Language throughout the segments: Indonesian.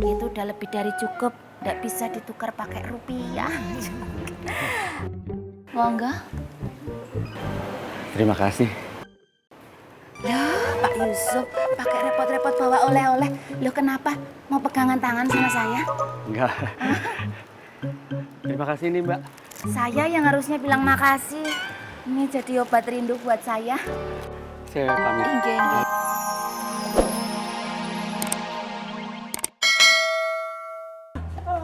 rezeki itu udah lebih dari cukup. Nggak bisa ditukar pakai rupiah. Monggo. Terima kasih. Loh, Pak Yusuf, pakai repot-repot bawa oleh-oleh. Loh kenapa? Mau pegangan tangan sama saya? Enggak. Terima kasih nih, Mbak. Saya yang harusnya bilang makasih. Ini jadi obat rindu buat saya. Saya pamit. Inggih, inggih.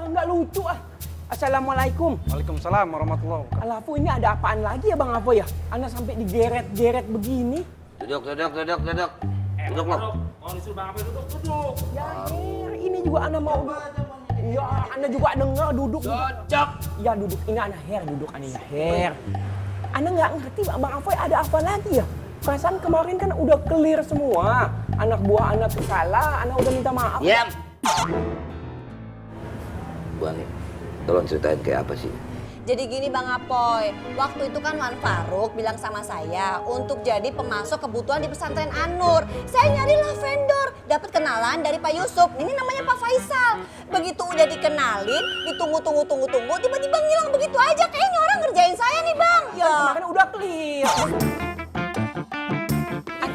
Nggak lucu ah. Assalamualaikum. Waalaikumsalam warahmatullahi wabarakatuh. Alafu ini ada apaan lagi ya Bang Apoy ya? Ana sampai digeret-geret begini. Duduk loh. Duduk loh. Oh, disuruh Bang Apoy duduk. Ya ini juga Ana mau. Ya Ana juga dengar duduk. Cocok. Ya duduk. Ini Ana duduk Ana ya Ana nggak ngerti Bang Apoy ada apa lagi ya? Perasaan kemarin kan udah clear semua. Anak buah Ana salah, Ana udah minta maaf. Diam. Bu Ani, tolong ceritain kayak apa sih? Jadi gini Bang Apoy, waktu itu kan Wan Faruk bilang sama saya untuk jadi pemasok kebutuhan di pesantren An-Nur. Saya nyarilah vendor, dapat kenalan dari Pak Yusuf. Ini namanya Pak Faisal. Begitu udah dikenalin, ditunggu, tiba-tiba ngilang begitu aja. Kayaknya orang ngerjain saya nih Bang. Ya, Kemarin udah clear.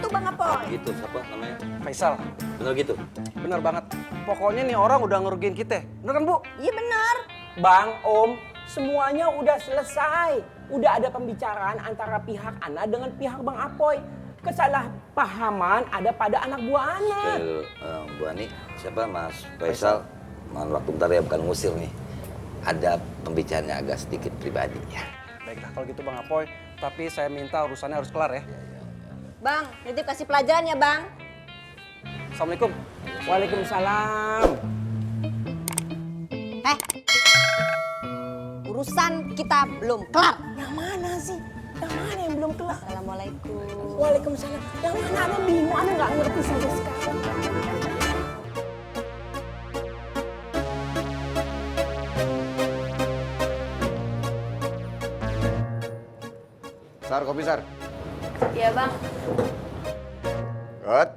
itu Bang Apoy. Gitu, siapa namanya? Faisal, Bener gitu? bener banget. Pokoknya nih orang udah ngerugiin kita. Bener kan, Bu? Iya benar. Bang, Om, semuanya udah selesai. Udah ada pembicaraan antara pihak Ana dengan pihak Bang Apoy. Kesalahpahaman ada pada anak buah Ana. Bu Ani, siapa Mas Faisal? Mohon waktu bentar ya, bukan ngusir nih. Ada pembicaraannya agak sedikit pribadi ya. Baiklah kalau gitu Bang Apoy. Tapi saya minta urusannya harus kelar ya. Bang, nitip kasih pelajaran ya Bang. Assalamualaikum. Waalaikumsalam. Urusan kita belum kelar. Yang mana sih? Yang mana yang belum kelar? Assalamualaikum. Waalaikumsalam. Yang mana Ana bingung, Ana nggak ngerti sampai sekarang. Sar, kopi Sar. Iya Bang. God.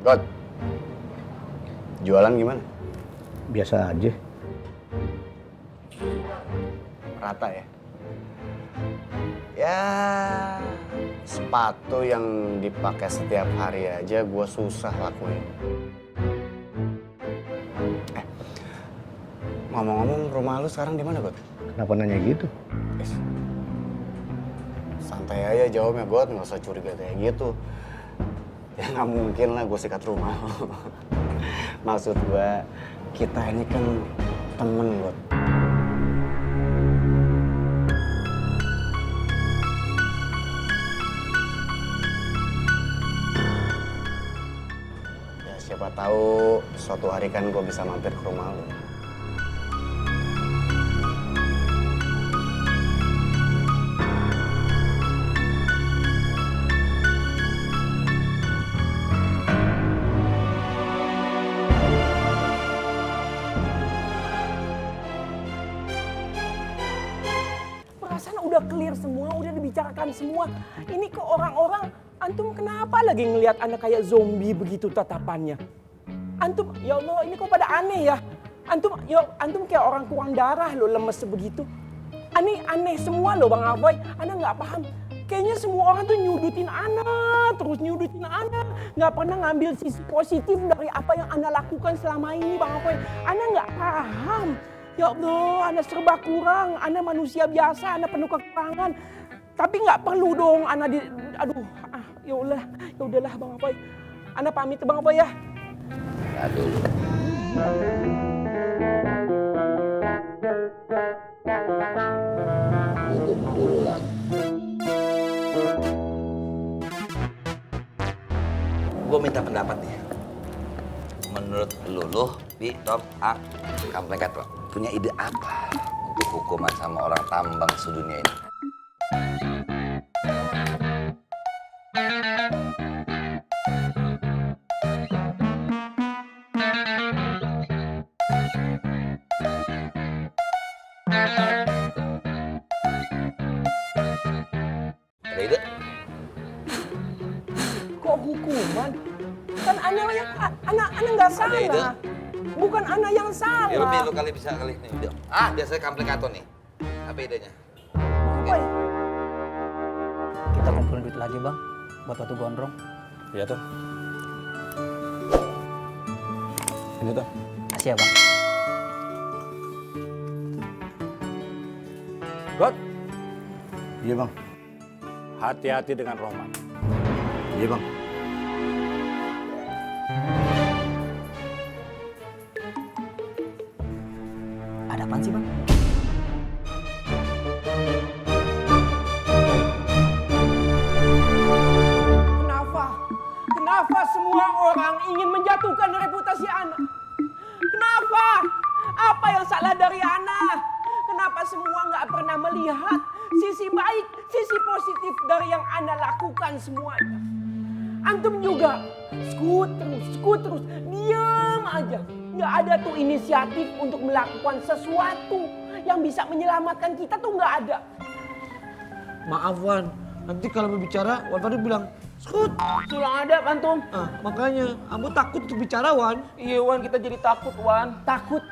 God. Jualan gimana? Biasa aja. Rata ya? Ya, sepatu yang dipakai setiap hari aja gue susah lakuin. Ngomong-ngomong, rumah lu sekarang di mana, God? Kenapa nanya gitu? Santai aja jawabnya, God. Nggak usah curiga kayak gitu. Ya nggak mungkin lah gue sikat rumah. Maksud gue, kita ini kan temen, God. Ya siapa tahu suatu hari kan gue bisa mampir ke rumah lu. Perasaan udah clear semua, udah dibicarakan semua. Ini kok orang-orang, antum kenapa lagi ngelihat Ana kayak zombie begitu tatapannya? Antum, ya Allah, ini kok pada aneh ya? Antum kayak orang kurang darah loh, lemes sebegitu. Aneh semua loh Bang Apoy. Ana nggak paham. Kayaknya semua orang tuh nyudutin Ana, terus nyudutin Ana. Nggak pernah ngambil sisi positif dari apa yang Ana lakukan selama ini Bang Apoy. Ana nggak paham. Ya Allah, Ana serba kurang. Ana manusia biasa, Ana penuh kekurangan. Tapi nggak perlu dong Ana ya udahlah Bang Apoy. Ana pamit Bang Apoy ya. Aduh. Duduk dulu lagi. Gue minta pendapat nih. Menurut lu, Pi, Top, A, kamu nekat loh. Punya ide apa untuk hukuman sama orang tambang sedunia ini? Ada ide? hukuman? Kan Ana yang anak nggak Ada ide? salah. Bukan Ana yang salah. Ya lebih lu kali bisa kali ini. Biasanya komplikator nih. Apa idenya? Boy, Kita kumpulin duit lagi bang, buat batu gondrong. Iya tuh. Ini tuh. Kasih ya bang. God. Iya bang. Hati-hati dengan Roman. Iya bang. Ada apaan sih bang? Kenapa semua orang ingin menjatuhkan reputasi Ana? Kenapa? Apa yang salah dari Ana? Kenapa semua nggak pernah melihat sisi baik, sisi positif dari yang Ana lakukan semuanya? Antum juga skut terus, diam aja. Nggak ada tuh inisiatif untuk melakukan sesuatu yang bisa menyelamatkan kita tuh nggak ada. Maaf Wan, nanti kalau berbicara Wan Fadil bilang skut. Sulang ada antum. Makanya Ambo takut untuk bicara Wan. Iya Wan, kita jadi takut Wan. Takut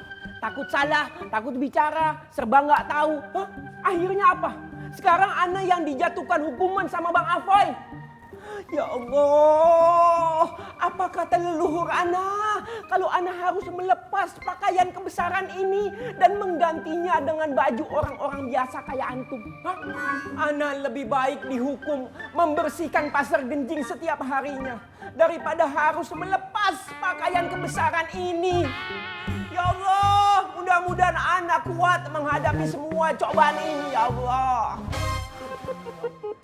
salah, takut bicara, serba nggak tahu. Hah? Akhirnya apa? Sekarang Ana yang dijatuhkan hukuman sama Bang Afoy. Ya Allah, apa kata leluhur Ana? Kalau Ana harus melepas pakaian kebesaran ini dan menggantinya dengan baju orang-orang biasa kayak antum. Hah? Ana lebih baik dihukum membersihkan pasar genjing setiap harinya daripada harus melepas pakaian kebesaran ini. Ya Allah, mudah-mudahan Ana kuat menghadapi semua cobaan ini, ya Allah.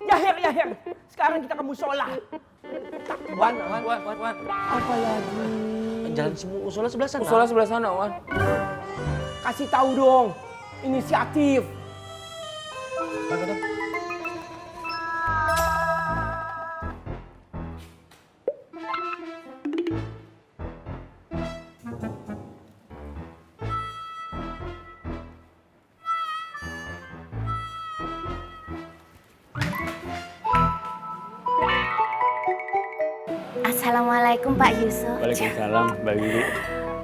Yahir. Sekarang kita ke musola. Wan. Apa lagi? Jalan semua musola sebelah sana. Musola sebelah sana, Wan. Kasih tahu dong, inisiatif. Assalamualaikum Pak Yusuf. Waalaikumsalam, Mbak Wiwi.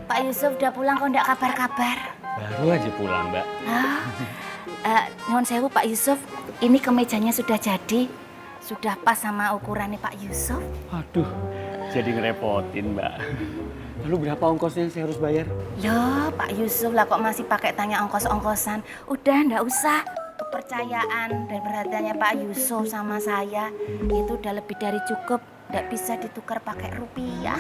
Pak Yusuf udah pulang kok enggak kabar-kabar? Baru aja pulang, Mbak. Nyuwun sewu Pak Yusuf, ini kemejanya sudah jadi. Sudah pas sama ukurannya Pak Yusuf. Aduh, jadi ngerepotin, Mbak. Lalu berapa ongkosnya yang saya harus bayar? Loh, Pak Yusuf lah kok masih pakai tanya ongkos-ongkosan. Udah, ndak usah. Kepercayaan dan perhatiannya Pak Yusuf sama saya itu udah lebih dari cukup. Ndak bisa ditukar pakai rupiah.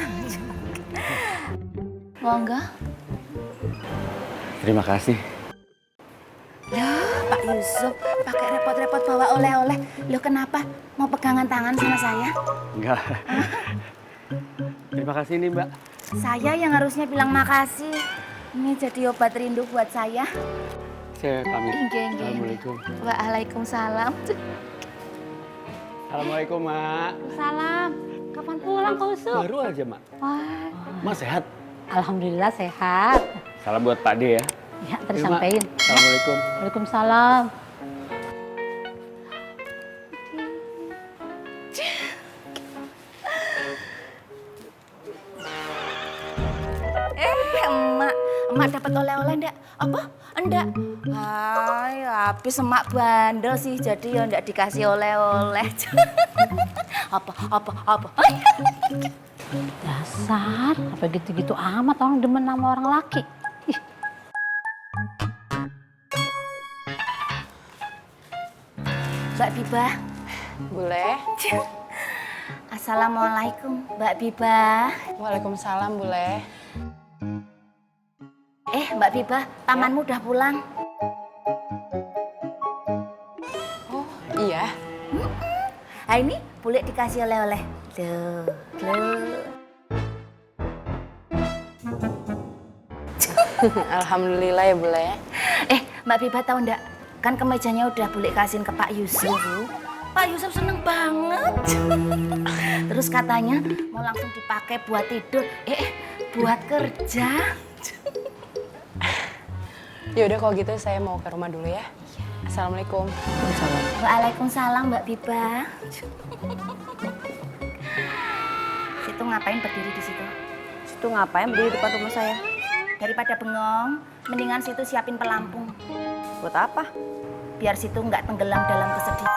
Monggo. Terima kasih. Loh, Pak Yusuf pakai repot-repot bawa oleh-oleh. Loh, kenapa? Mau pegangan tangan sama saya? Enggak. Terima kasih nih, Mbak. Saya yang harusnya bilang makasih. Ini jadi obat rindu buat saya. Saya pamit. Inggih. Assalamualaikum. Waalaikumsalam. Assalamualaikum, Mak. Salam. Kapan pulang Kak Usuk? Baru aja, Mak. Wah, Mak sehat? alhamdulillah sehat. Salam buat Pak D ya. Ya, terus Iya, Mak. sampein. Assalamualaikum. Waalaikumsalam. Emak dapat oleh-oleh ndak? Apa? Enggak. Hai, habis emak bandel sih, jadi ya ndak dikasih oleh-oleh. Apa? Dasar, apa gitu-gitu amat orang demen sama orang laki. Ih. Mbak Biba. Boleh? Assalamualaikum, Mbak Biba. Waalaikumsalam, boleh. Mbak Biba, pamanmu udah pulang. Oh, iya. Nah, ini boleh dikasih oleh-oleh. Loh. Alhamdulillah ya, boleh. Mbak Biba tahu ndak? Kan kemejanya udah boleh kasihin ke Pak Yusuf. Pak Yusuf seneng banget. Terus katanya mau langsung dipakai buat tidur. Buat kerja. Ya udah kalau gitu saya mau ke rumah dulu ya. Assalamualaikum. Waalaikumsalam Mbak Biba. ngapain berdiri di situ? Situ ngapain berdiri depan rumah saya? Daripada bengong, mendingan situ siapin pelampung. Buat apa? Biar situ nggak tenggelam dalam kesedihan.